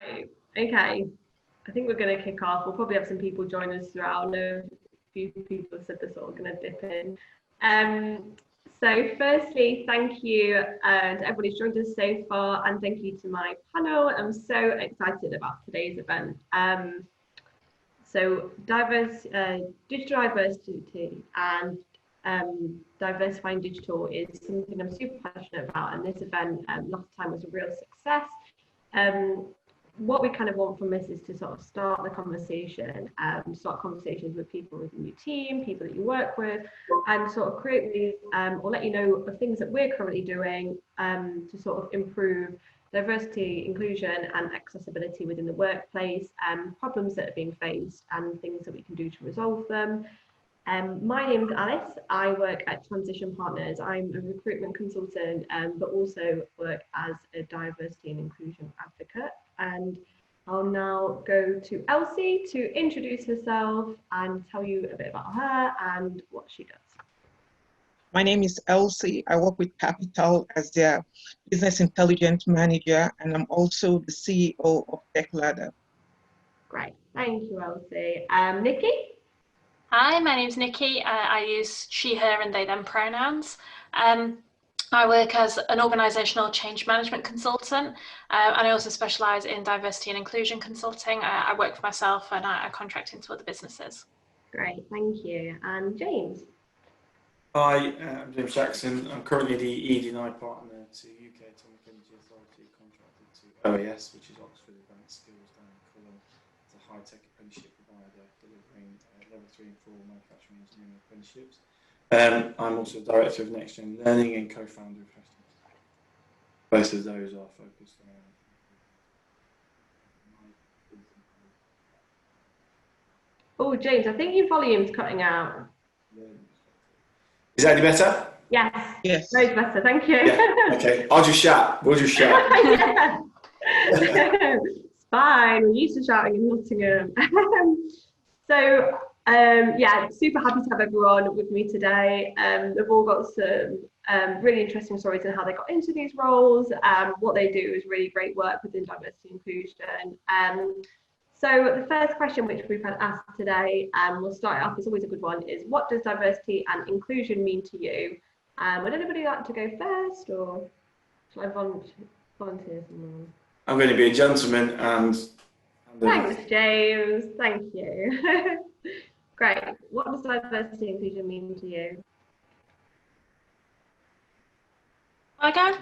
Right. Okay. I think we're going to kick off. We'll probably have some people join us throughout. I know a few people have said they're sort of going to dip in. So firstly, thank you to everybody who's joined us so far, and thank you to my panel. I'm so excited about today's event. So digital diversity and diversifying digital is something I'm super passionate about, and this event last time was a real success. What we kind of want from this is to sort of start the conversation, start conversations with people within your team, people that you work with, and sort of create these or let you know of things that we're currently doing to sort of improve diversity, inclusion and accessibility within the workplace, problems that are being faced and things that we can do to resolve them. My name is Alice. I work at Transition Partners. I'm a recruitment consultant, but also work as a diversity and inclusion advocate. And I'll now go to Elsie to introduce herself and tell you a bit about her and what she does. My name is Elsie. I work with Capital as their business intelligence manager, and I'm also the CEO of TechLadder. Great, thank you, Elsie. Niki? Hi, my name's Niki. I use she, her and they, them pronouns. I work as an organisational change management consultant, and I also specialise in diversity and inclusion consulting. I work for myself and I contract into other businesses. Great, thank you. And James? Hi, I'm James Jackson. I'm currently the ED&I partner to UK Atomic Energy Authority, contracted to OAS, which is Oxford Advanced Skills down in Fulham. It's a high-tech apprenticeship provider delivering level 3 and 4 manufacturing engineering apprenticeships. I'm also Director of Next Gen Learning and co-founder of Hashtag. Both of those are focused on Oh, James, I think your volume's cutting out. Is that any better? Yes. Yes. Loads better, thank you. Yeah. Okay, I'll just shout. We'll just shout. It's fine, we're used to shouting in Nottingham. Yeah, super happy to have everyone with me today. They've all got some really interesting stories on how they got into these roles. What they do is really great work within diversity and inclusion. So the first question which we've had asked today, we'll start off, it's always a good one, is what does diversity and inclusion mean to you? Would anybody like to go first, or shall I volunteer someone? I'm going to be a gentleman and... Thanks, James. Thank you. Great. What does diversity and inclusion mean to you? I go?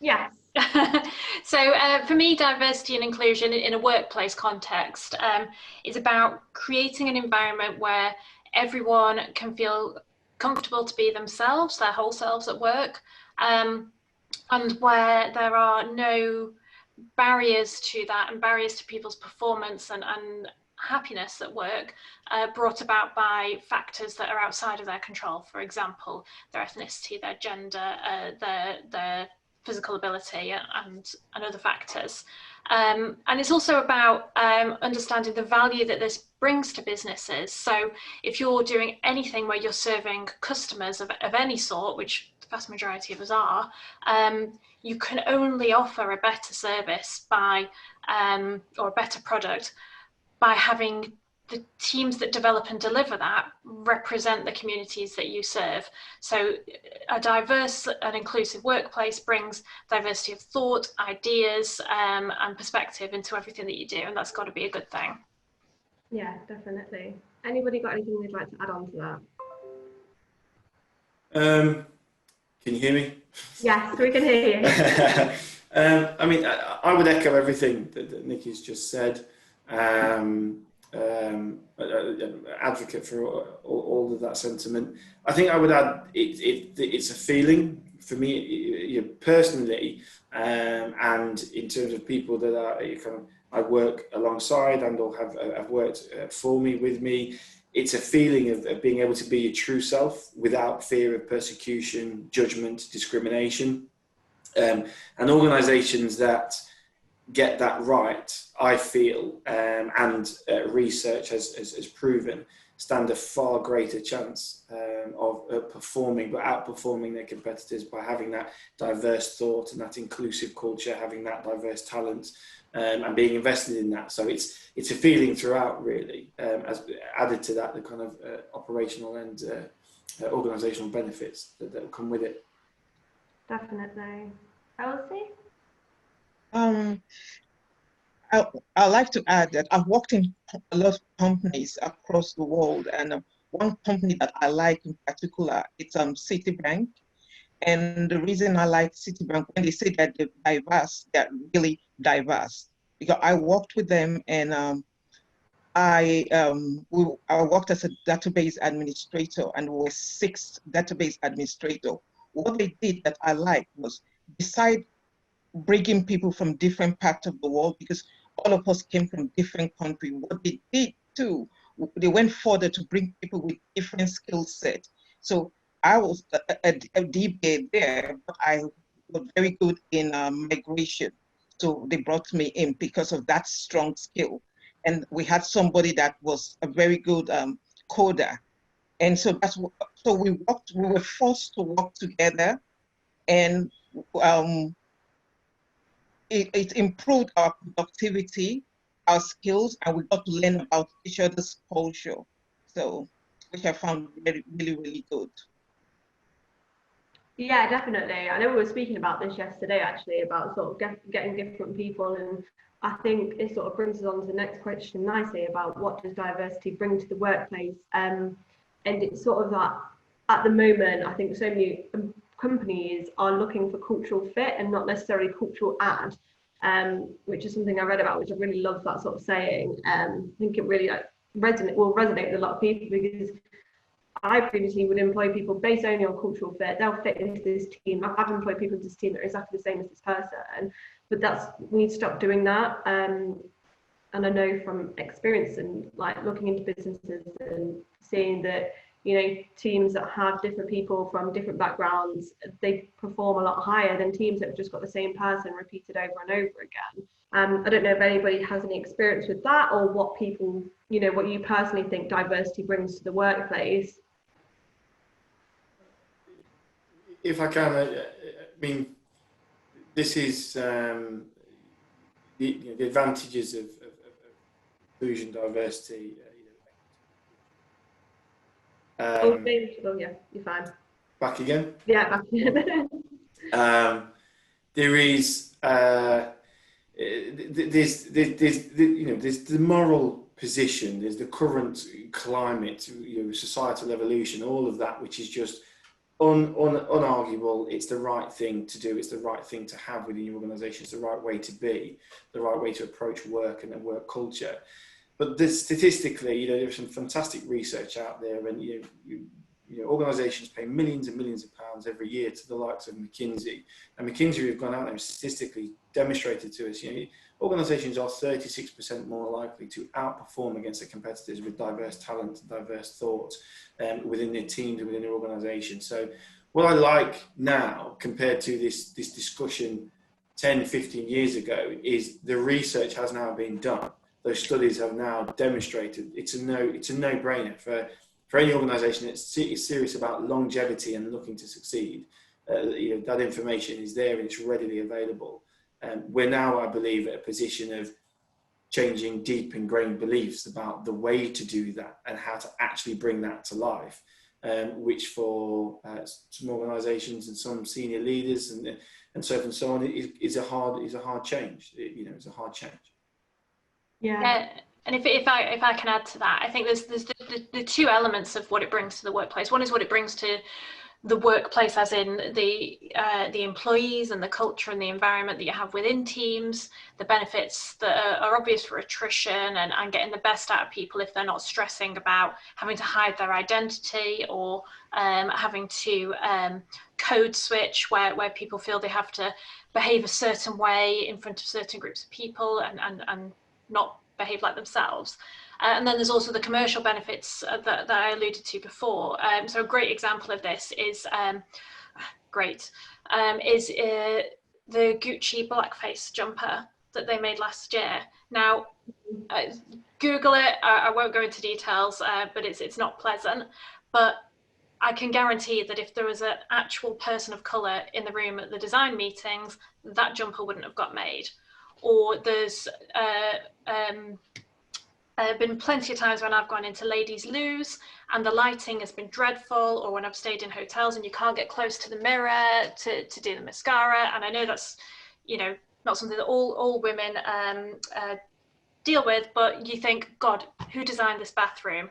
Yes. So for me, diversity and inclusion in a workplace context is about creating an environment where everyone can feel comfortable to be themselves, their whole selves at work, and where there are no barriers to that and barriers to people's performance and happiness at work brought about by factors that are outside of their control. For example, their ethnicity, their gender, their physical ability and other factors. And it's also about understanding the value that this brings to businesses. So if you're doing anything where you're serving customers of any sort, which the vast majority of us are, you can only offer a better service by or a better product by having the teams that develop and deliver that represent the communities that you serve. So a diverse and inclusive workplace brings diversity of thought, ideas, and perspective into everything that you do, and that's got to be a good thing. Yeah, definitely. Anybody got anything they'd like to add on to that? Can you hear me? Yes, we can hear you. I mean, I would echo everything that Niki's just said. Advocate for all of that sentiment. I think I would add it's a feeling for me personally, and in terms of people that are I work alongside and or have worked for me, with me. It's a feeling of being able to be your true self without fear of persecution, judgment, discrimination, and organisations that get that right, I feel, and research has proven, stand a far greater chance of performing, but outperforming their competitors by having that diverse thought and that inclusive culture, having that diverse talent, and being invested in that. So it's a feeling throughout, really, as added to that, the kind of operational and organisational benefits that will come with it. Definitely. Elsie? I'd like to add that I've worked in a lot of companies across the world, and one company that I like in particular, it's Citibank. And the reason I like Citibank, when they say that they're diverse, they're really diverse. Because I worked with them, and I worked as a database administrator, and we were 6 database administrators. What they did that I liked was, beside bringing people from different parts of the world, because all of us came from different countries, what they did too, they went further to bring people with different skill sets. So I was a DBA there, but I was very good in migration. So they brought me in because of that strong skill. And we had somebody that was a very good coder. And so so we were forced to work together, and it improved our productivity, our skills, and we got to learn about each other's culture. So, which I found really, really good. Yeah, definitely. I know we were speaking about this yesterday, actually, about sort of getting different people, and I think it sort of brings us on to the next question nicely about what does diversity bring to the workplace. And it's sort of that at the moment, I think so many companies are looking for cultural fit and not necessarily cultural add, which is something I read about, which I really love that sort of saying. I think it really will resonate with a lot of people, because I previously would employ people based only on cultural fit. They'll fit into this team. I've employed people into this team that are exactly the same as this person, but we need to stop doing that. And I know from experience and like looking into businesses and seeing that, you know, teams that have different people from different backgrounds, they perform a lot higher than teams that have just got the same person repeated over and over again. I don't know if anybody has any experience with that, or what people, you know, what you personally think diversity brings to the workplace. If I can, I mean, this is the advantages of inclusion, diversity. Yeah, you're fine. Back again? Yeah, back again. There is there's the moral position, there's the current climate, societal evolution, all of that, which is just unarguable. It's the right thing to do. It's the right thing to have within your organisation. It's the right way to be, the right way to approach work and work culture. But statistically, there's some fantastic research out there, and organisations pay millions and millions of pounds every year to the likes of McKinsey. And McKinsey have gone out there and statistically demonstrated to us, organisations are 36% more likely to outperform against their competitors with diverse talent, diverse thought within their teams and within their organisation. So what I like now compared to this discussion 10, 15 years ago is the research has now been done. Those studies have now demonstrated it's a no-brainer for any organisation that's serious about longevity and looking to succeed. That information is there and it's readily available. We're now, I believe, at a position of changing deep ingrained beliefs about the way to do that and how to actually bring that to life, which for some organisations and some senior leaders and so forth and so on is a hard change. It's a hard change. Yeah. And if I can add to that, I think there's the two elements of what it brings to the workplace. One is what it brings to the workplace, as in the employees and the culture and the environment that you have within teams, the benefits that are obvious for attrition and getting the best out of people if they're not stressing about having to hide their identity or having to code switch where people feel they have to behave a certain way in front of certain groups of people and not behave like themselves. And then there's also the commercial benefits that I alluded to before. So a great example of this is the Gucci blackface jumper that they made last year. Now, Google it. I won't go into details, but it's not pleasant. But I can guarantee that if there was an actual person of colour in the room at the design meetings, that jumper wouldn't have got made. Or there's been plenty of times when I've gone into ladies' loos and the lighting has been dreadful, or when I've stayed in hotels and you can't get close to the mirror to do the mascara. And I know that's, you know, not something that all women deal with, but you think, God, who designed this bathroom?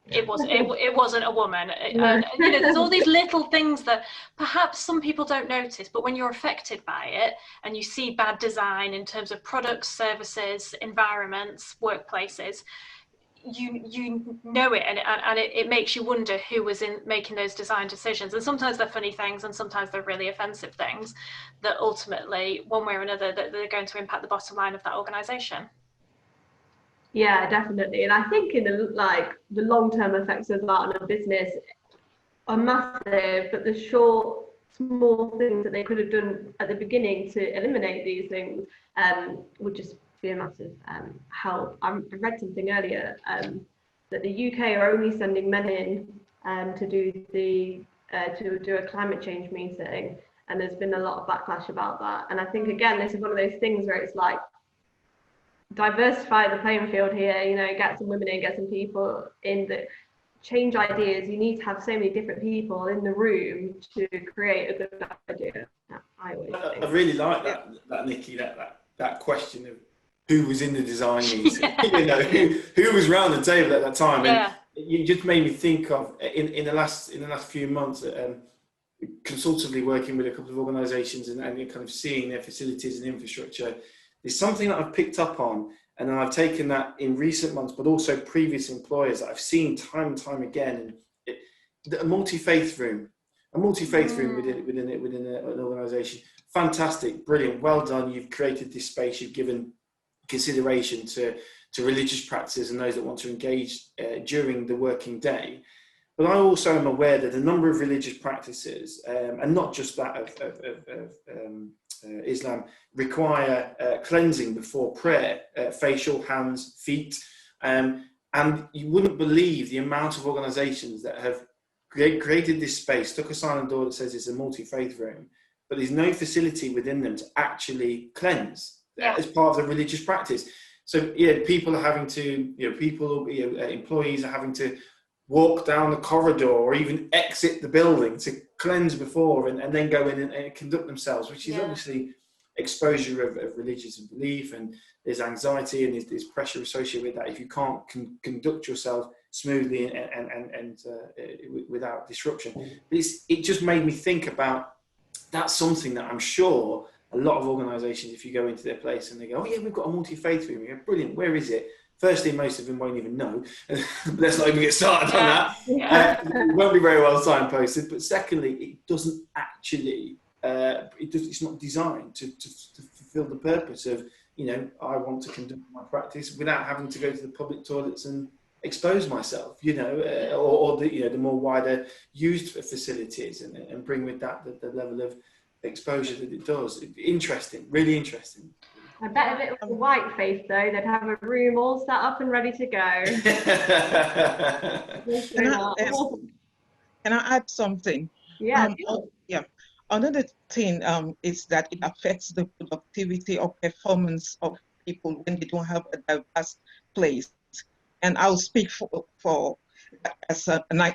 It wasn't a woman. You know, there's all these little things that perhaps some people don't notice, but when you're affected by it and you see bad design in terms of products, services, environments, workplaces, you know it, and it makes you wonder who was in making those design decisions. And sometimes they're funny things, and sometimes they're really offensive things that ultimately, one way or another, that they're going to impact the bottom line of that organisation. Yeah, definitely. And I think in the long-term effects of that on a business are massive, but the short, small things that they could have done at the beginning to eliminate these things would just be a massive help. I read something earlier that the UK are only sending men in to do a climate change meeting, and there's been a lot of backlash about that. And I think, again, this is one of those things where it's like, diversify the playing field here, you know, get some women in, get some people in that change ideas. You need to have so many different people in the room to create a good idea. I really like that Niki, that question of who was in the design meeting, you know, who was around the table at that time. Yeah. And you just made me think of in the last few months, consultatively working with a couple of organisations and kind of seeing their facilities and infrastructure. There's something that I've picked up on, and I've taken that in recent months, but also previous employers that I've seen time and time again. A multi-faith room within an organisation. Fantastic, brilliant, well done. You've created this space. You've given consideration to religious practices and those that want to engage during the working day. But I also am aware that a number of religious practices, and not just that of Islam, require cleansing before prayer, facial, hands, feet. And you wouldn't believe the amount of organisations that have created this space, stuck a sign on the door that says it's a multi-faith room, but there's no facility within them to actually cleanse as part of the religious practice. So yeah, people are having to, employees are having to walk down the corridor or even exit the building to cleanse before and then go in and conduct themselves, which is obviously exposure of religious belief, and there's anxiety and there's pressure associated with that if you can't conduct yourself smoothly and without disruption. But it just made me think about that's something that I'm sure a lot of organisations, if you go into their place and they go, oh yeah, we've got a multi-faith room, you go, brilliant, where is it? Firstly, most of them won't even know. Let's not even get started on that. It won't be very well signposted. But secondly, it doesn't actually, it's not designed to fulfill the purpose of, you know, I want to conduct my practice without having to go to the public toilets and expose myself, you know, or the more wider used facilities and bring with that the level of exposure that it does. Interesting, really interesting. I bet if it was a white face, though, they'd have a room all set up and ready to go. Can I add something? Yeah. Another thing is that it affects the productivity or performance of people when they don't have a diverse place. And I'll speak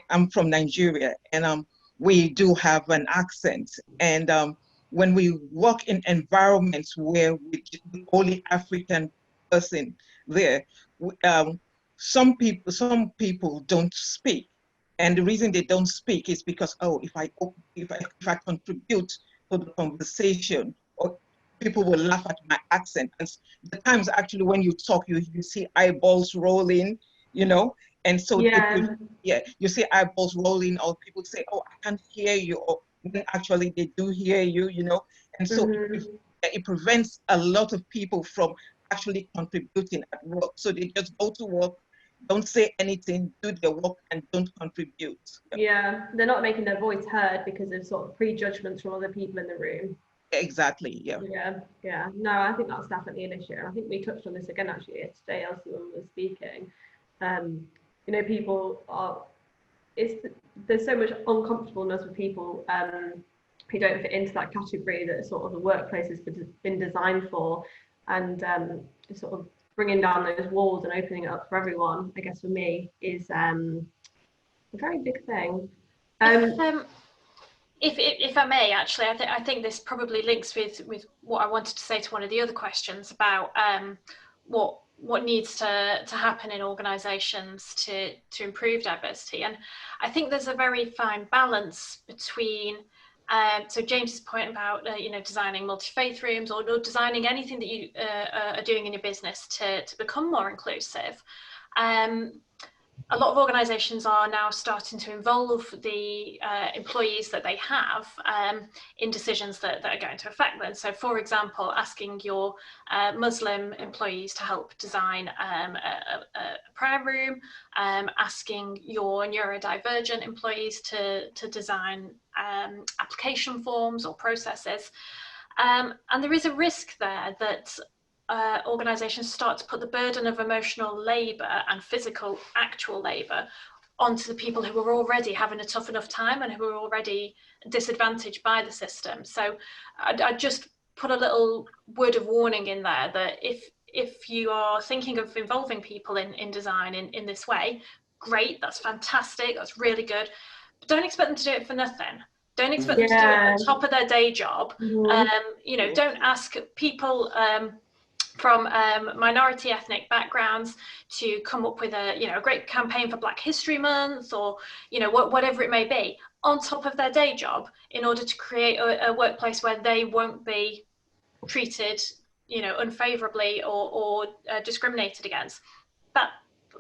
I'm from Nigeria, and we do have an accent. And when we work in environments where we're the only African person there, some people don't speak, and the reason they don't speak is because if I contribute to the conversation, or people will laugh at my accent. And the times actually when you talk, you see eyeballs rolling, you know, and so you see eyeballs rolling, or people say, oh, I can't hear you, or when actually they do hear you, you know, and so it prevents a lot of people from actually contributing at work. So they just go to work, don't say anything, do their work, and don't contribute. Yeah, they're not making their voice heard because of sort of prejudgments from other people in the room. Exactly. Yeah. Yeah. No, I think that's definitely an issue. And I think we touched on this again actually yesterday, Elsie, when we were speaking. People are, there's so much uncomfortableness with people who don't fit into that category that sort of the workplace has been designed for, and sort of bringing down those walls and opening it up for everyone, I guess for me, is a very big thing. If I may, actually, I think this probably links with what I wanted to say to one of the other questions about what needs to happen in organisations to improve diversity. And I think there's a very fine balance between so James's point about designing multi-faith rooms or designing anything that you are doing in your business to become more inclusive. A lot of organisations are now starting to involve the employees that they have in decisions that are going to affect them. So, for example, asking your Muslim employees to help design a prayer room, asking your neurodivergent employees to design application forms or processes. And there is a risk there that organisations start to put the burden of emotional labour and physical actual labour onto the people who are already having a tough enough time and who are already disadvantaged by the system. So I'd just put a little word of warning in there that if you are thinking of involving people in design in this way, great, that's fantastic, that's really good, but don't expect them to do it for nothing. Don't expect them to do it on top of their day job. Don't ask people from minority ethnic backgrounds to come up with a great campaign for Black History Month, or whatever it may be, on top of their day job, in order to create a workplace where they won't be treated unfavorably or discriminated against.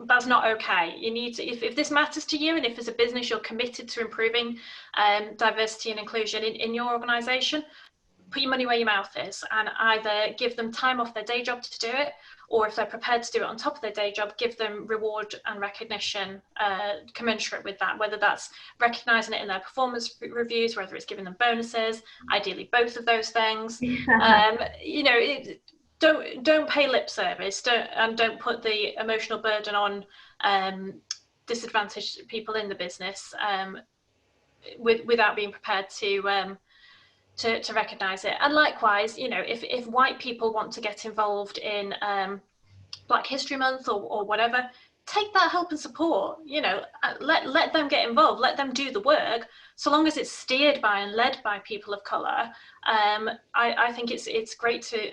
That's not okay. You need to, if this matters to you, and if as a business you're committed to improving diversity and inclusion in your organization, put your money where your mouth is and either give them time off their day job to do it, or if they're prepared to do it on top of their day job, give them reward and recognition commensurate with that, whether that's recognising it in their performance reviews, whether it's giving them bonuses, ideally both of those things. Don't pay lip service, don't put the emotional burden on disadvantaged people in the business without being prepared to recognise it. And likewise, if white people want to get involved in Black History Month or whatever, take that help and support. Let them get involved, let them do the work, so long as it's steered by and led by people of colour. I think it's great to,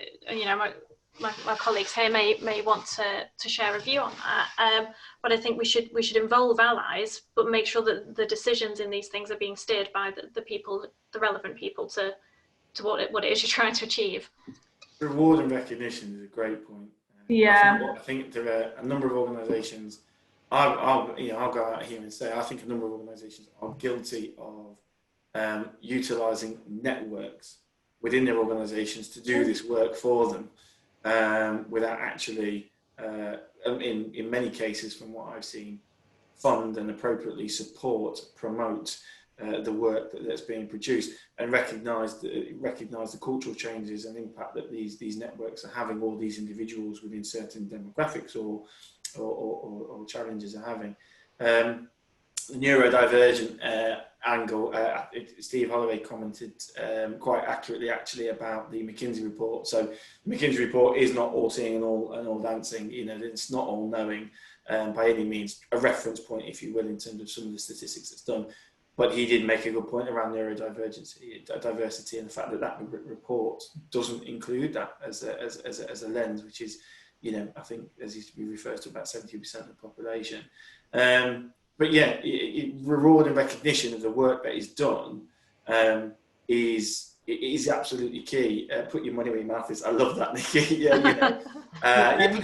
my colleagues here may want to share a view on that, but I think we should involve allies, but make sure that the decisions in these things are being steered by the people, the relevant people to what it is you're trying to achieve. Reward and recognition is a great point. I think there are a number of organisations. I'll go out here and say I think a number of organisations are guilty of utilising networks within their organisations to do this work for them, without actually, in many cases, from what I've seen, fund and appropriately support, promote the work that's being produced, and recognise the cultural changes and impact that these networks are having, or these individuals within certain demographics or challenges are having. The neurodivergent angle, Steve Holloway commented quite accurately actually about the McKinsey report. So the McKinsey report is not all seeing and all dancing. It's not all knowing by any means, a reference point, if you will, in terms of some of the statistics that's done. But he did make a good point around diversity, and the fact that report doesn't include that as a lens, which is, I think, as he refers to, about 70% of the population. But yeah, reward and recognition of the work that is done is absolutely key. Put your money where your mouth is. I love that, Niki.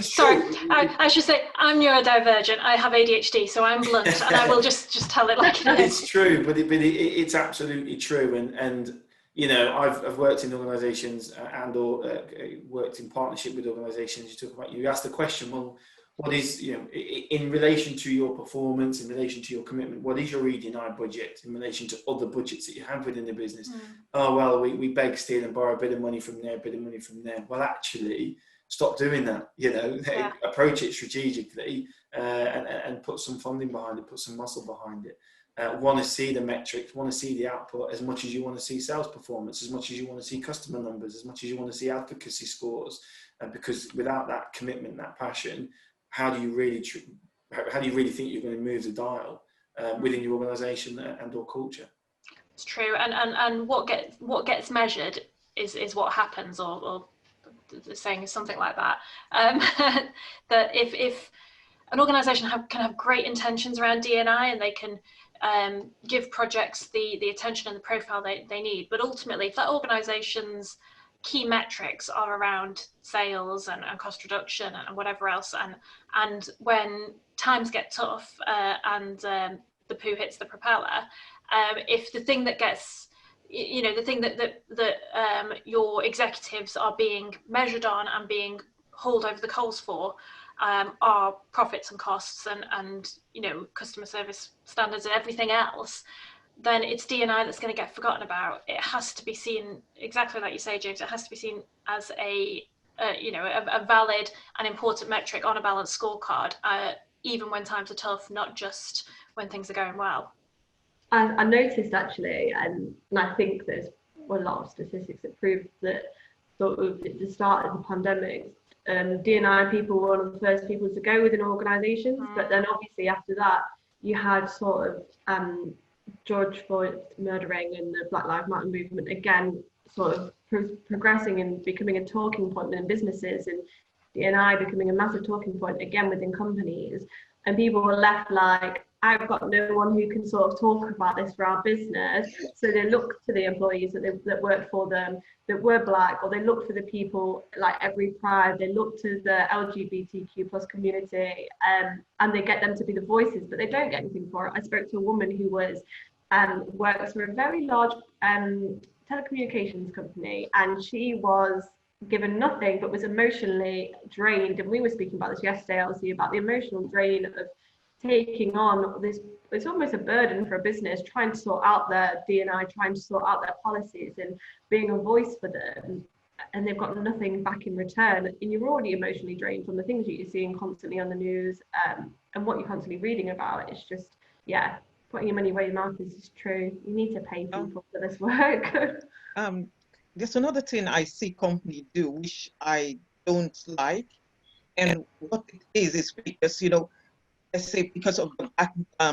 Sorry, I should say I'm neurodivergent. I have ADHD, so I'm blunt, and I will just tell it like it is. It's true, but it's absolutely true. And I've worked in organisations and/or worked in partnership with organisations. You ask the question, well, what is, you know, in relation to your performance, in relation to your commitment, what is your ED&I budget in relation to other budgets that you have within the business? Oh, well, we beg, steal and borrow a bit of money from there, a bit of money from there. Well, actually, stop doing that, you know, approach it strategically and put some funding behind it, put some muscle behind it. Want to see the metrics, want to see the output as much as you want to see sales performance, as much as you want to see customer numbers, as much as you want to see advocacy scores. Because without that commitment, that passion, how do you really think you're going to move the dial within your organisation and or culture? It's true, and what gets measured is what happens, or the saying is something like that. That if an organisation can have great intentions around D&I, and they can give projects the attention and the profile they need, but ultimately, if that organisation's key metrics are around sales and cost reduction and whatever else, and when times get tough and the poo hits the propeller, if the thing that gets, you know, the thing that your executives are being measured on and being hauled over the coals for are profits and costs and you know, customer service standards and everything else, then it's D&I that's going to get forgotten about. It has to be seen exactly like you say, James. It has to be seen as a valid and important metric on a balanced scorecard, even when times are tough, not just when things are going well. I noticed actually, and I think there's a lot of statistics that prove that sort of at the start of the pandemic, D&I people were one of the first people to go within organisations, but then obviously after that, you had sort of George Floyd's murdering and the Black Lives Matter movement again sort of progressing and becoming a talking point within businesses, and D&I becoming a massive talking point again within companies, and people were left like, I've got no one who can sort of talk about this for our business, so they looked to the employees that worked for them that were Black, or they looked for the people like every Pride, they looked to the LGBTQ plus community, and they get them to be the voices, but they don't get anything for it. I spoke to a woman who was works for a very large telecommunications company, and she was given nothing but was emotionally drained, and we were speaking about this yesterday, Elsie, about the emotional drain of taking on this. It's almost a burden for a business trying to sort out their D&I, trying to sort out their policies and being a voice for them, and they've got nothing back in return, and you're already emotionally drained from the things that you're seeing constantly on the news, and what you're constantly reading about. It's just, yeah, putting your money where your mouth is true. You need to pay people for this work. There's another thing I see companies do which I don't like, and what it is because, you know, let's say because of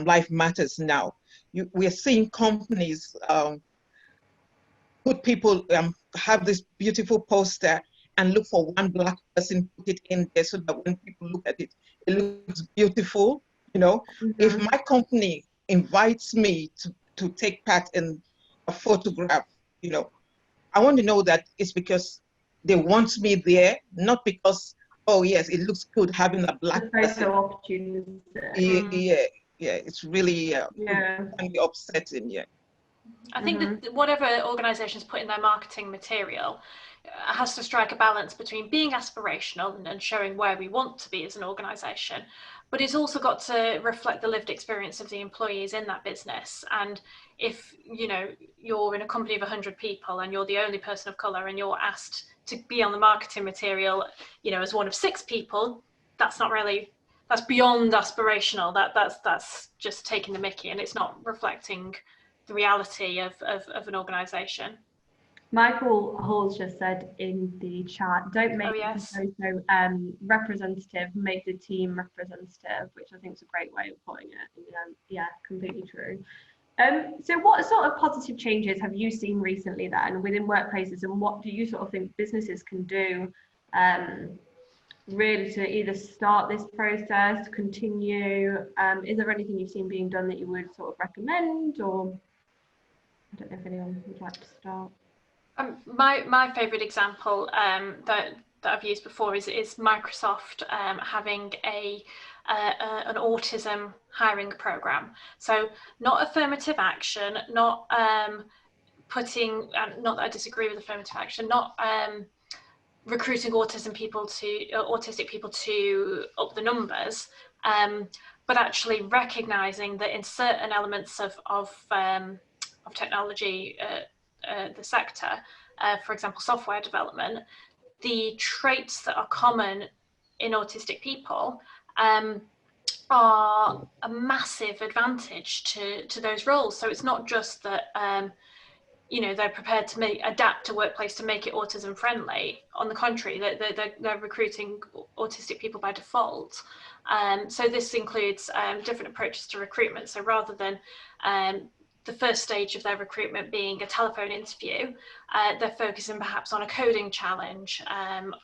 Life Matters now, we're seeing companies put people, have this beautiful poster and look for one Black person, put it in there so that when people look at it, it looks beautiful, you know. If my company invites me to take part in a photograph, you know, I want to know that it's because they want me there, not because, oh yes, it looks good having a Black person. Yeah, it's really can be upsetting. Yeah, I think that whatever organisations put in their marketing material has to strike a balance between being aspirational and showing where we want to be as an organisation, but it's also got to reflect the lived experience of the employees in that business. And if, you know, you're in a company of 100 people and you're the only person of colour and you're asked to be on the marketing material, you know, as one of 6 people, that's beyond aspirational. That's just taking the mickey, and it's not reflecting the reality of an organisation. Michael Halls just said in the chat, don't make the photo representative, make the team representative, which I think is a great way of putting it. Yeah, completely true. So what sort of positive changes have you seen recently then within workplaces, and what do you sort of think businesses can do really to either start this process, continue? Is there anything you've seen being done that you would sort of recommend, or I don't know if anyone would like to start? My favourite example that I've used before is Microsoft having an autism hiring program. So not affirmative action, not putting, not that I disagree with affirmative action, not recruiting autistic people to up the numbers, but actually recognizing that in certain elements of technology, the sector, for example, software development, the traits that are common in autistic people are a massive advantage to those roles. So it's not just that they're prepared to adapt to workplace to make it autism friendly. On the contrary, they're recruiting autistic people by default. So this includes different approaches to recruitment. So rather than the first stage of their recruitment being a telephone interview, they're focusing perhaps on a coding challenge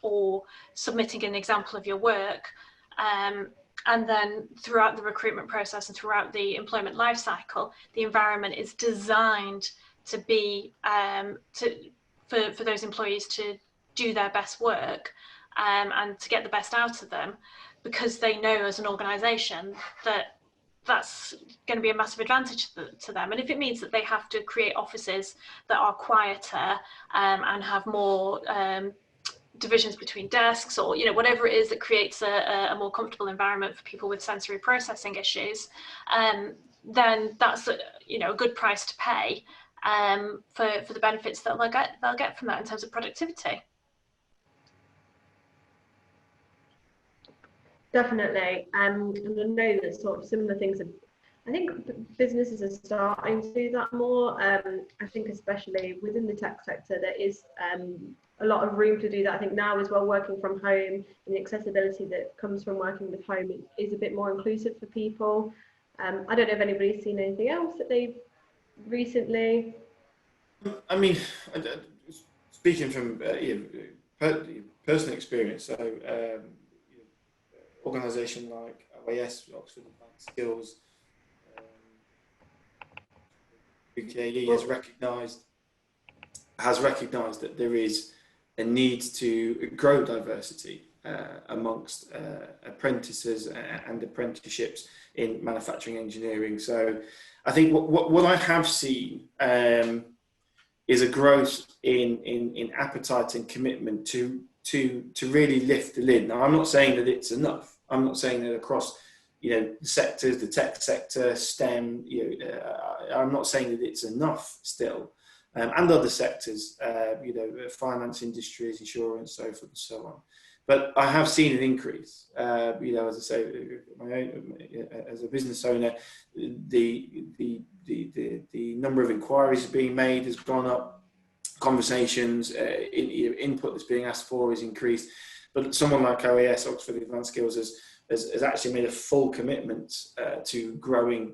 or submitting an example of your work. And then throughout the recruitment process and throughout the employment life cycle, the environment is designed to be for those employees to do their best work and to get the best out of them, because they know as an organisation that that's going to be a massive advantage to them. And if it means that they have to create offices that are quieter and have more divisions between desks, or whatever it is that creates a more comfortable environment for people with sensory processing issues, then that's a good price to pay for the benefits that they'll get from that in terms of productivity. Definitely, and I know that sort of similar things I think businesses are starting to do that more. I think especially within the tech sector, there is a lot of room to do that. I think now as well, working from home and the accessibility that comes from working with home is a bit more inclusive for people. I don't know if anybody's seen anything else that they've recently. I mean, speaking from personal experience, so organisation like OAS, Oxford Advanced Skills, UKE has recognised that there is a need to grow diversity amongst apprentices and apprenticeships in manufacturing engineering. So I think what I have seen is a growth in appetite and commitment to really lift the lid. Now, I'm not saying that it's enough. I'm not saying that across the sectors, the tech sector, STEM, I'm not saying that it's enough still, and other sectors, finance, industries, insurance, so forth and so on. But I have seen an increase. As I say, as a business owner, the number of inquiries being made has gone up. Conversations, input that's being asked for is increased. But someone like OAS, Oxford Advanced Skills, has actually made a full commitment to growing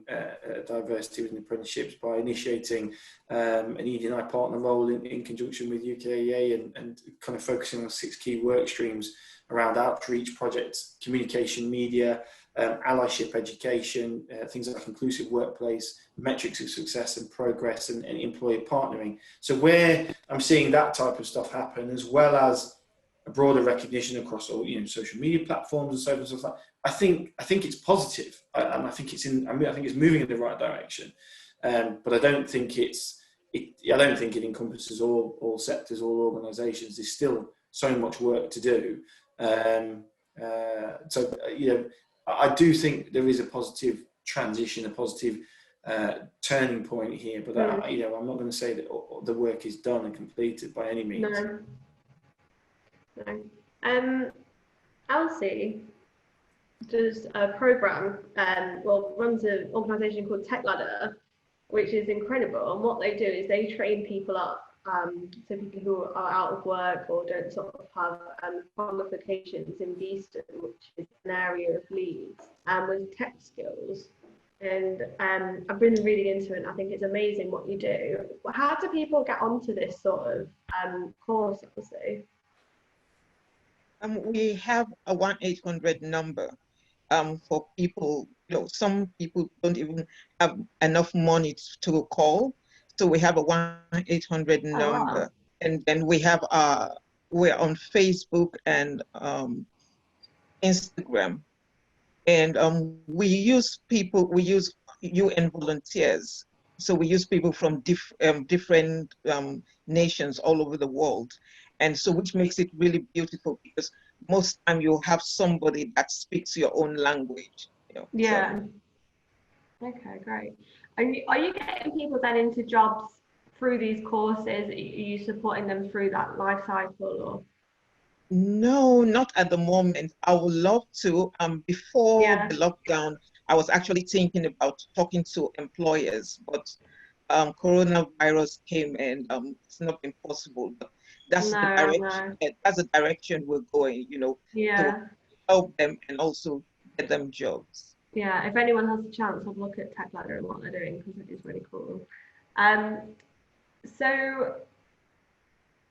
diversity within apprenticeships by initiating an ED&I partner role in conjunction with UKEA and kind of focusing on 6 key work streams around outreach projects, communication, media, allyship education, things like inclusive workplace, metrics of success and progress, and employee partnering. So where I'm seeing that type of stuff happen, as well as a broader recognition across all social media platforms and so forth and so on, I think it's positive, and I think it's moving in the right direction. But I don't think it encompasses all sectors, all organisations. There's still so much work to do. I do think there is a positive transition, a positive turning point here. But I'm not going to say that the work is done and completed by any means. No. Elsie does a program, runs an organisation called Tech Ladder, which is incredible. And what they do is they train people up, so people who are out of work or don't sort of have qualifications in Beeston, which is an area of Leeds, with tech skills. And I've been reading into it, and I think it's amazing what you do. How do people get onto this sort of course, Elsie? We have a 1-800 number for people. Some people don't even have enough money to call, so we have a 1-800 number. Wow. And then we have we're on Facebook and Instagram, and we use UN volunteers. So we use people from different nations all over the world. And so, which makes it really beautiful, because most time you'll have somebody that speaks your own language, you know. Yeah. So. Okay, great. Are you getting people then into jobs through these courses? Are you supporting them through that life cycle, or? No, not at the moment. I would love to. Before the lockdown, I was actually thinking about talking to employers, but coronavirus came, and it's not been possible. But that's the direction. That's the direction we're going. You know, to help them and also get them jobs. Yeah, if anyone has a chance, have a look at Tech Ladder and what they're doing, because it is really cool. So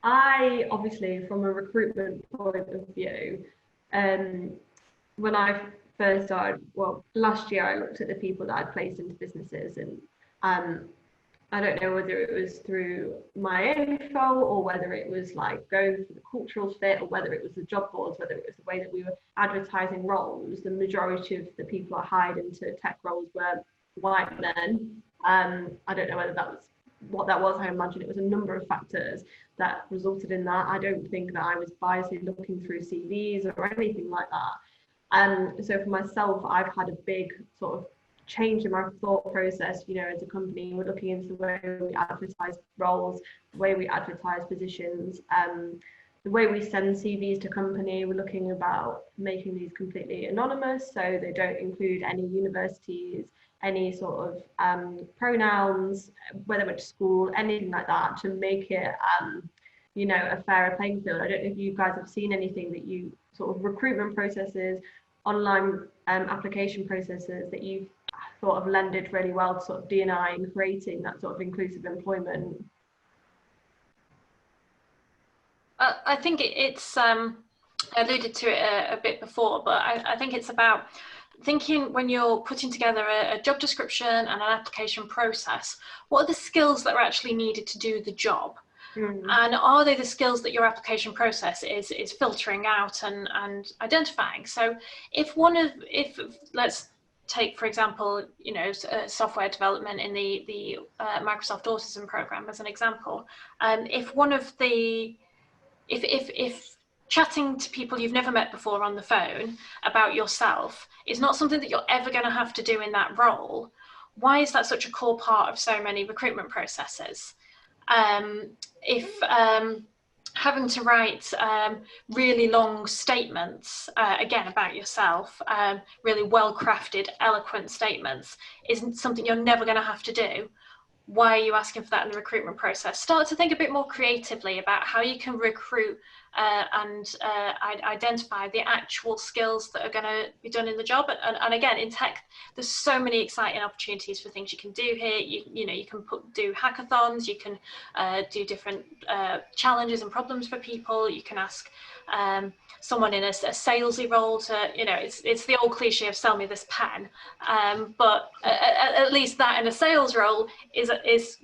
I obviously, from a recruitment point of view, when I first started, well, last year I looked at the people that I'd placed into businesses, and I don't know whether it was through my info or whether it was like going for the cultural fit, or whether it was the job boards, whether it was the way that we were advertising roles. The majority of the people I hired into tech roles were white men. I don't know whether that was what that was. I imagine it was a number of factors that resulted in that. I don't think that I was biasly looking through CVs or anything like that. So for myself, I've had a big sort of change in my thought process. You know, as a company, we're looking into the way we advertise roles, the way we advertise positions, the way we send CVs to company. We're looking about making these completely anonymous, so they don't include any universities, any sort of pronouns, where they went to school, anything like that, to make it, you know, a fairer playing field. I don't know if you guys have seen anything that you sort of recruitment processes, online application processes that you've thought of lended really well to sort of D&I and creating that sort of inclusive employment. I think it's I alluded to it a bit before, but I think it's about thinking when you're putting together a job description and an application process, what are the skills that are actually needed to do the job? And are they the skills that your application process is filtering out and identifying? So if let's take, for example, you know, software development in the Microsoft Autism program as an example, if chatting to people you've never met before on the phone about yourself is not something that you're ever going to have to do in that role, why is that such a core part of so many recruitment processes? If having to write really long statements, again, about yourself, really well-crafted, eloquent statements, isn't something you're never going to have to do, why are you asking for that in the recruitment process? Start to think a bit more creatively about how you can recruit and identify the actual skills that are going to be done in the job. And again, in tech, there's so many exciting opportunities for things you can do here. You know, you can do hackathons, you can do different challenges and problems for people. You can ask someone in a salesy role to, you know, it's the old cliche of sell me this pen, but at least that in a sales role is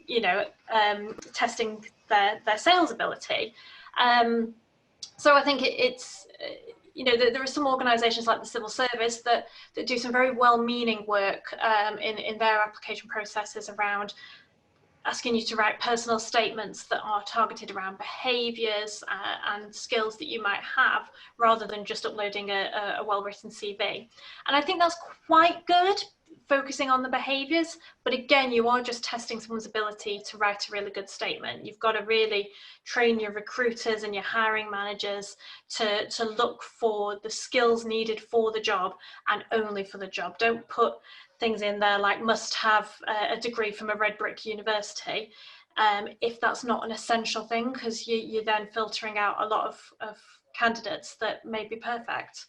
you know, testing their sales ability. So I think it's you know, there are some organisations like the civil service that do some very well-meaning work in their application processes around asking you to write personal statements that are targeted around behaviours and skills that you might have, rather than just uploading a well-written CV. And I think that's quite good, focusing on the behaviours, but again, you are just testing someone's ability to write a really good statement. You've got to really train your recruiters and your hiring managers to look for the skills needed for the job and only for the job. Don't put things in there like must have a degree from a red brick university if that's not an essential thing, because you're then filtering out a lot of candidates that may be perfect.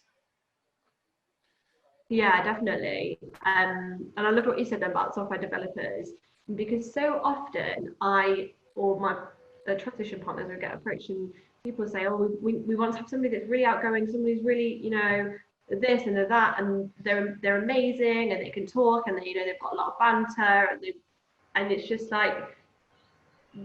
Yeah, definitely. And I love what you said about software developers, because so often I or my transition partners will get approached and people say, oh, we want to have somebody that's really outgoing, somebody who's really, you know, this and that, and they're amazing and they can talk and they, you know, they've got a lot of banter, and it's just like,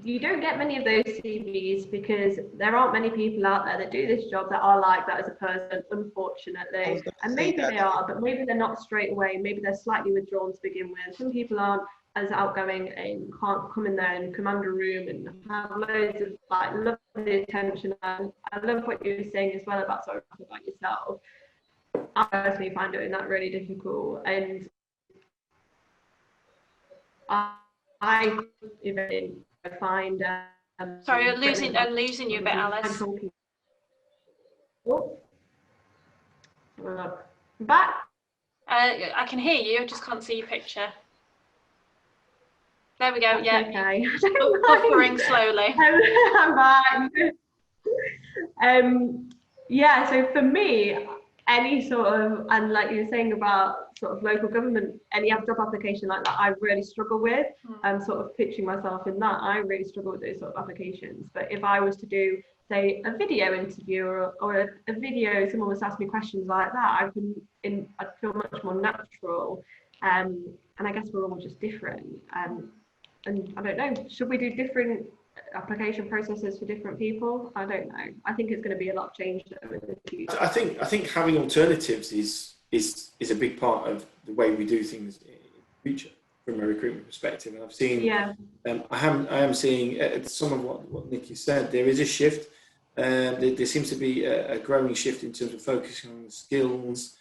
you don't get many of those CVs because there aren't many people out there that do this job that are like that as a person, unfortunately. And maybe they are, but maybe they're not straight away. Maybe they're slightly withdrawn to begin with. Some people aren't as outgoing and can't come in there and command a room and have loads of like lovely the attention. And I love what you were saying as well about sort of about yourself. I personally find doing that really difficult, and I even find. Sorry, I'm losing you a bit, Alice. Oh, back. I can hear you. I just can't see your picture. There we go. That's yeah, okay. buffering slowly. I'm back. Yeah. So for me, any sort of, and like you were saying about sort of local government, any job application like that, I really struggle with. Sort of pitching myself in that, I really struggle with those sort of applications. But if I was to do, say, a video interview or a video, someone was asking me questions like that, I'd feel much more natural. And I guess we're all just different. And I don't know, should we do different application processes for different people? I don't know. I think it's going to be a lot changed over the future. I think having alternatives is a big part of the way we do things in the future from a recruitment perspective. And I've seen, I am seeing some of what Niki said. There is a shift. There seems to be a growing shift in terms of focusing on the skills,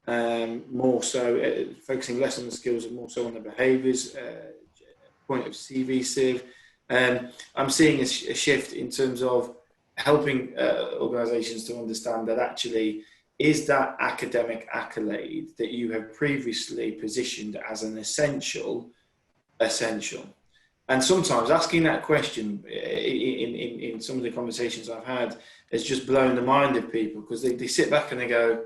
more so focusing less on the skills and more so on the behaviours. Point of CV civ. I'm seeing a shift in terms of helping organisations to understand that actually is that academic accolade that you have previously positioned as an essential. And sometimes asking that question in some of the conversations I've had has just blown the mind of people, because they sit back and they go,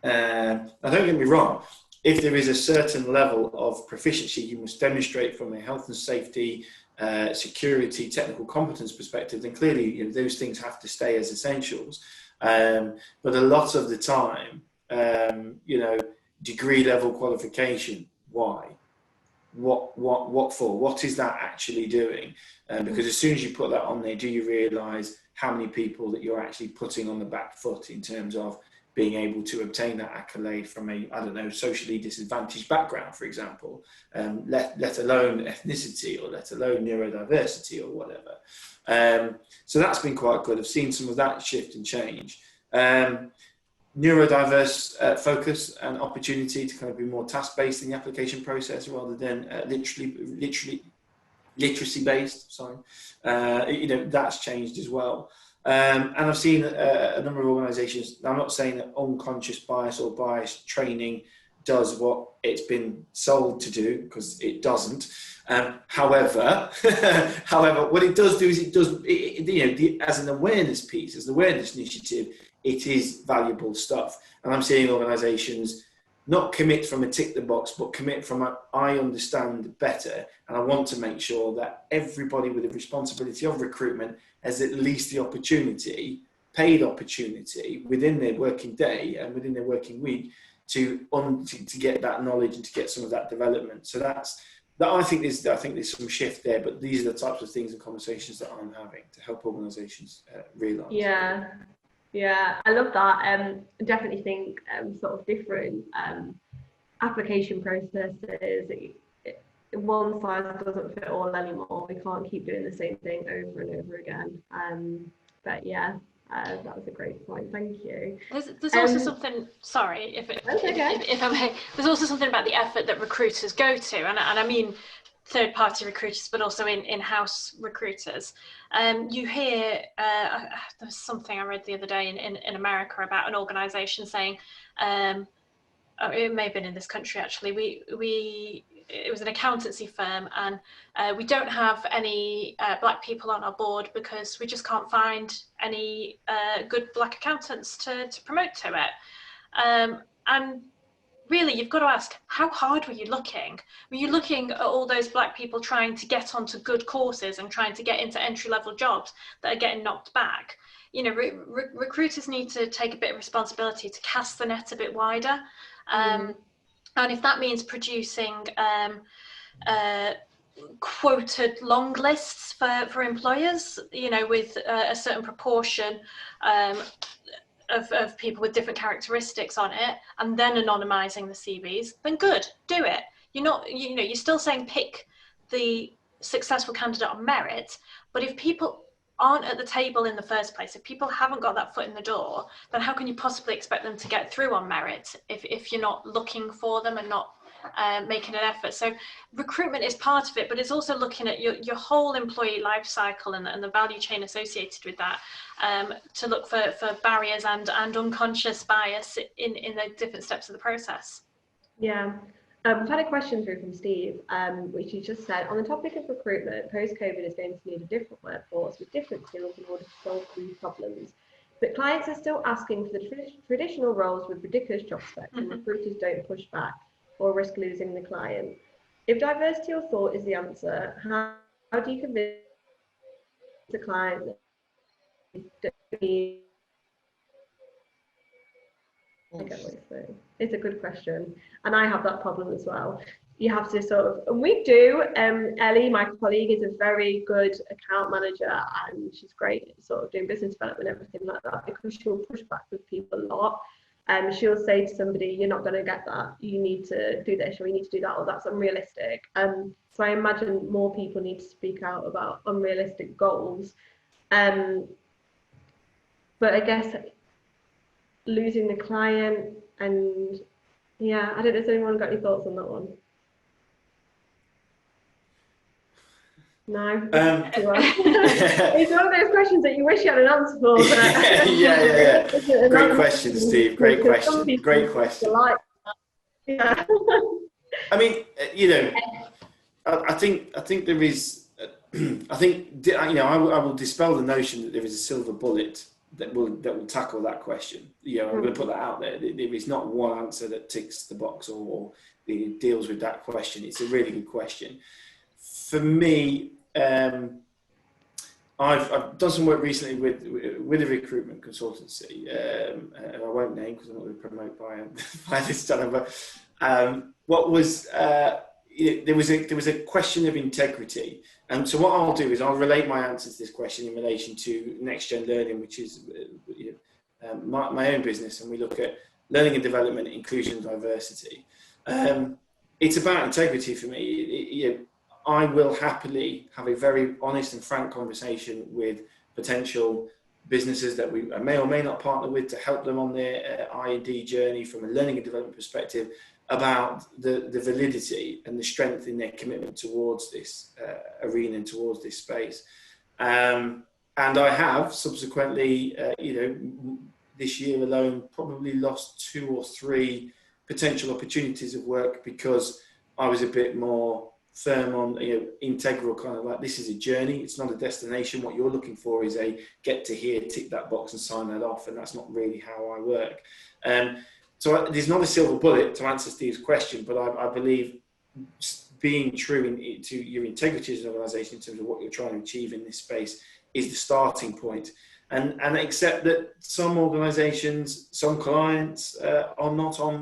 now don't get me wrong, if there is a certain level of proficiency you must demonstrate from a health and safety, security, technical competence perspective, then clearly those things have to stay as essentials. But a lot of the time, degree level qualification, why? What for? What is that actually doing? Because as soon as you put that on there, do you realise how many people that you're actually putting on the back foot in terms of being able to obtain that accolade from a, I don't know, socially disadvantaged background, for example, let alone ethnicity, or let alone neurodiversity or whatever. So that's been quite good. I've seen some of that shift and change. Neurodiverse focus and opportunity to kind of be more task-based in the application process rather than literacy-based, sorry. That's changed as well. And I've seen a number of organisations. I'm not saying that unconscious bias or bias training does what it's been sold to do, because it doesn't. However, what it does do is as an awareness piece, as an awareness initiative, it is valuable stuff. And I'm seeing organisations not commit from a tick the box, but commit from a, I understand better, and I want to make sure that everybody with a responsibility of recruitment has at least the opportunity, paid opportunity, within their working day and within their working week to get that knowledge and to get some of that development. So I think there's some shift there, but these are the types of things and conversations that I'm having to help organisations realise. Yeah, I love that. I definitely think sort of different application processes. One size doesn't fit all anymore. We can't keep doing the same thing over and over again. But yeah, that was a great point. Thank you. There's also something. Sorry, if I may. There's also something about the effort that recruiters go to, and I mean third-party recruiters, but also in-house recruiters. You hear there's something I read the other day in America about an organisation saying, it may have been in this country actually. It was an accountancy firm, and we don't have any black people on our board because we just can't find any good black accountants to promote to it. And really, you've got to ask, how hard were you looking? Were you looking at all those black people trying to get onto good courses and trying to get into entry-level jobs that are getting knocked back? Recruiters need to take a bit of responsibility to cast the net a bit wider. And if that means producing quoted long lists for employers, with a certain proportion of people with different characteristics on it, and then anonymizing the CVs, then good, do it. You're still saying pick the successful candidate on merit, but if people aren't at the table in the first place, if people haven't got that foot in the door, then how can you possibly expect them to get through on merit if you're not looking for them and not making an effort? So recruitment is part of it, but it's also looking at your whole employee life cycle and the value chain associated with that, to look for barriers and unconscious bias in the different steps of the process. Yeah. We've had a question through from Steve, which he just said, on the topic of recruitment, post-COVID is going to need a different workforce with different skills in order to solve these problems. But clients are still asking for the traditional roles with ridiculous job specs, and recruiters don't push back or risk losing the client. If diversity or thought is the answer, how do you convince the client that they don't need? I get what you're saying. It's a good question, and I have that problem as well. You have to sort of, and we do. Ellie, my colleague, is a very good account manager, and she's great at sort of doing business development and everything like that, because she'll push back with people a lot. She'll say to somebody, "You're not going to get that. You need to do this, or you need to do that, or that's unrealistic." So I imagine more people need to speak out about unrealistic goals. But I guess losing the client, and yeah, I don't know if anyone got any thoughts on that one. No. It's one of those questions that you wish you had an answer for. But yeah. Great question, Steve. Great question. Great question. Like yeah. I mean, I think there is. I think I will dispel the notion that there is a silver bullet that will tackle that question. I'm going to put that out there. There is not one answer that ticks the box or deals with that question. It's a really good question. For me, I've done some work recently with a recruitment consultancy, and I won't name because I'm not going to promote by this channel. But what was there was a question of integrity, and so what I'll do is I'll relate my answer to this question in relation to Next Gen Learning, which is my own business, and we look at learning and development, inclusion, and diversity. It's about integrity for me. I will happily have a very honest and frank conversation with potential businesses that we may or may not partner with to help them on their I&D journey from a learning and development perspective about the validity and the strength in their commitment towards this arena and towards this space. And I have subsequently, this year alone, probably lost 2 or 3 potential opportunities of work because I was a bit more firm on, integral, kind of like, this is a journey, it's not a destination. What you're looking for is a get to here, tick that box and sign that off, and that's not really how I work. So there's not a silver bullet to answer Steve's question, but I believe being true to your integrity as an organisation in terms of what you're trying to achieve in this space is the starting point. And accept that some organisations, some clients are not on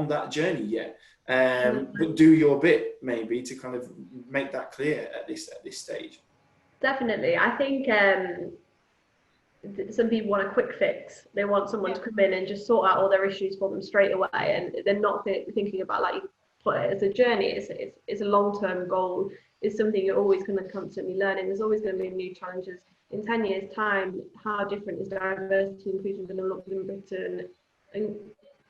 that journey yet. But do your bit maybe to kind of make that clear at this stage. Definitely. I think some people want a quick fix. They want someone to come in and just sort out all their issues for them straight away, and they're not thinking about, like you put it, as a journey. It's a long-term goal. It's something you're always going to constantly learning. There's always going to be new challenges. In 10 years' time, how different is diversity and inclusion going to look in Britain? And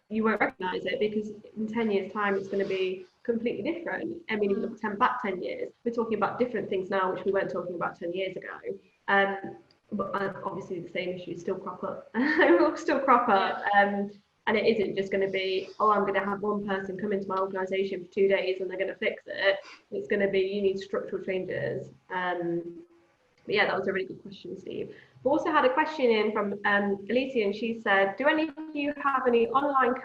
you won't recognise it, because in 10 years' time, it's going to be completely different. I mean, if you look back 10 years, we're talking about different things now, which we weren't talking about 10 years ago. But obviously the same issues still crop up. Will still crop up. And it isn't just going to be, I'm going to have one person come into my organisation for 2 days and they're going to fix it. It's going to be, you need structural changes. But yeah, that was a really good question, Steve. We also had a question in from Elsie, and she said, do any of you have any online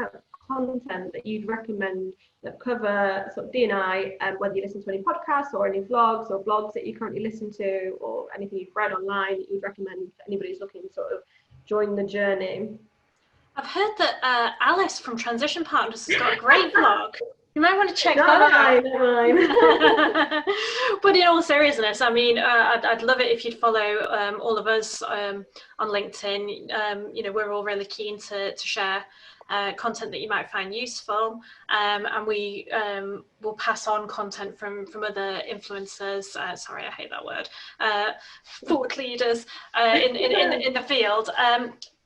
content that you'd recommend that cover sort of D&I, whether you listen to any podcasts or any vlogs or blogs that you currently listen to, or anything you've read online that you'd recommend for anybody who's looking to sort of join the journey? I've heard that Alice from Transition Partners has got a great blog. You might want to check Not that mine, out. not mine. But in all seriousness, I mean, I'd love it if you'd follow all of us on LinkedIn. You know, we're all really keen to share content that you might find useful, and we will pass on content from other influencers. Sorry, I hate that word. Thought leaders in the field.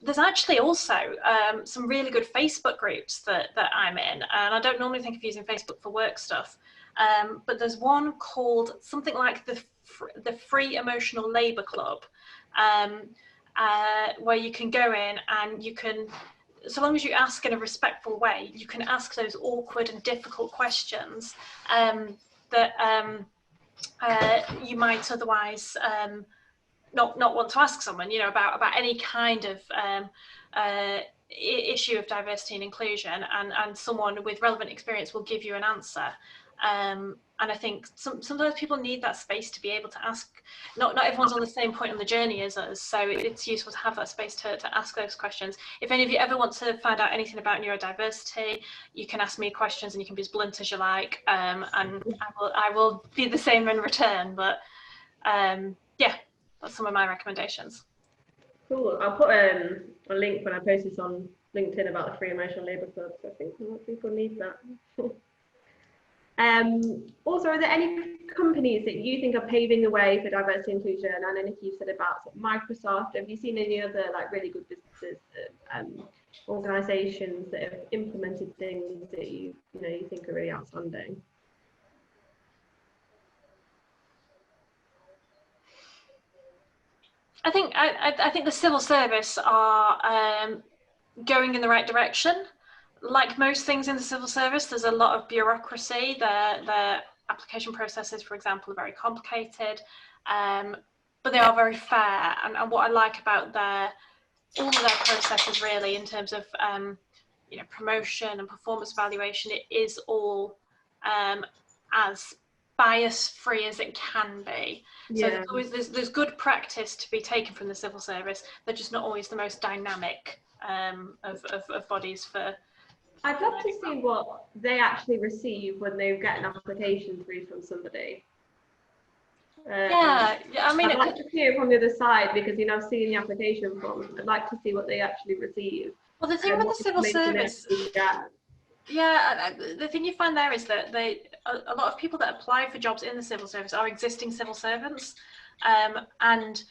There's actually also some really good Facebook groups that I'm in, and I don't normally think of using Facebook for work stuff, but there's one called something like the Free Emotional Labour Club, where you can go in and you can, so long as you ask in a respectful way, you can ask those awkward and difficult questions that you might otherwise not want to ask someone, you know, about any kind of issue of diversity and inclusion, and someone with relevant experience will give you an answer. And I think sometimes people need that space to be able to ask. Not everyone's on the same point on the journey as us, so it's useful to have that space to ask those questions. If any of you ever want to find out anything about neurodiversity, you can ask me questions and you can be as blunt as you like, and I will be the same in return. But yeah, that's some of my recommendations. Cool. I'll put a link when I post this on LinkedIn about the Free Emotional Labour Club. So I think a lot of people need that. Also, are there any companies that you think are paving the way for diversity and inclusion? And then if you said about Microsoft, have you seen any other like really good businesses, organisations that have implemented things that you think are really outstanding? I think the civil service are going in the right direction. Like most things in the civil service, there's a lot of bureaucracy. Their application processes, for example, are very complicated, but they are very fair. And what I like about all of their processes, really, in terms of promotion and performance evaluation, it is all as bias-free as it can be. Yeah. So there's good practice to be taken from the civil service. They're just not always the most dynamic of bodies for. I'd love to see what they actually receive when they get an application through from somebody. Yeah, I mean, I'd like to see it from the other side, because I've seen the application form. I'd like to see what they actually receive. Well, the thing with the civil service, yeah, the thing you find there is that a lot of people that apply for jobs in the civil service are existing civil servants, and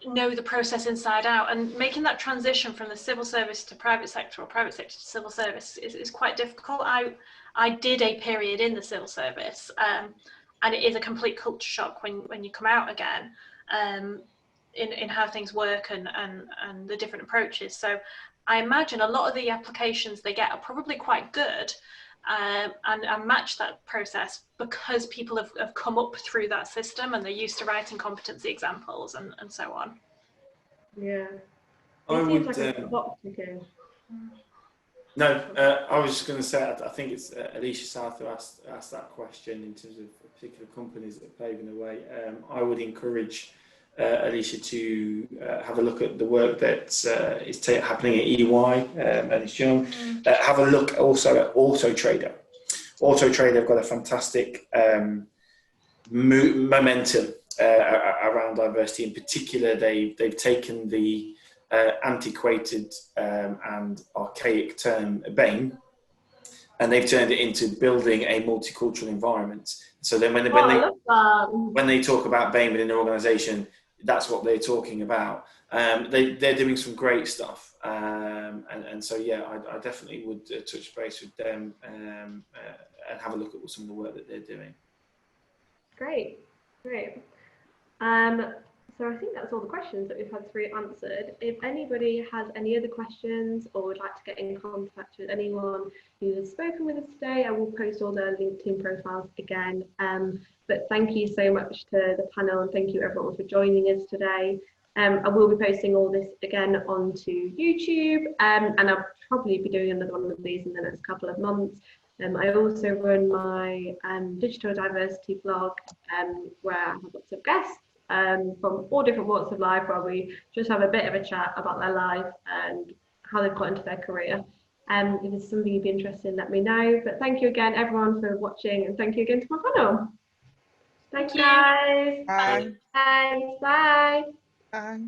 know the process inside out, and making that transition from the civil service to private sector or private sector to civil service is quite difficult. I did a period in the civil service, and it is a complete culture shock when you come out again, in how things work and the different approaches. So I imagine a lot of the applications they get are probably quite good, and match that process because people have come up through that system and they're used to writing competency examples and so on. Yeah. I would. No, I was just going to say, I think it's Alicia South who asked that question in terms of particular companies that are paving the way. I would encourage Alicia to have a look at the work that is happening at EY, Ernst Young. Have a look also at Autotrader. Autotrader have got a fantastic momentum around diversity. In particular, they've taken the antiquated and archaic term BAME, and they've turned it into building a multicultural environment. So then when they talk about BAME in an organisation, that's what they're talking about. They're doing some great stuff, and so yeah, I definitely would touch base with them and have a look at some of the work that they're doing. Great. So I think that's all the questions that we've had answered. If anybody has any other questions or would like to get in contact with anyone who has spoken with us today, I will post all their LinkedIn profiles again. But thank you so much to the panel, and thank you everyone for joining us today. I will be posting all this again onto YouTube, and I'll probably be doing another one of these in the next couple of months. I also run my digital diversity blog, where I have lots of guests from all different walks of life, where we just have a bit of a chat about their life and how they've got into their career. If it's something you'd be interested in, let me know. But thank you again, everyone, for watching, and thank you again to my panel. Thanks, guys. Bye. Thanks. Bye. Bye.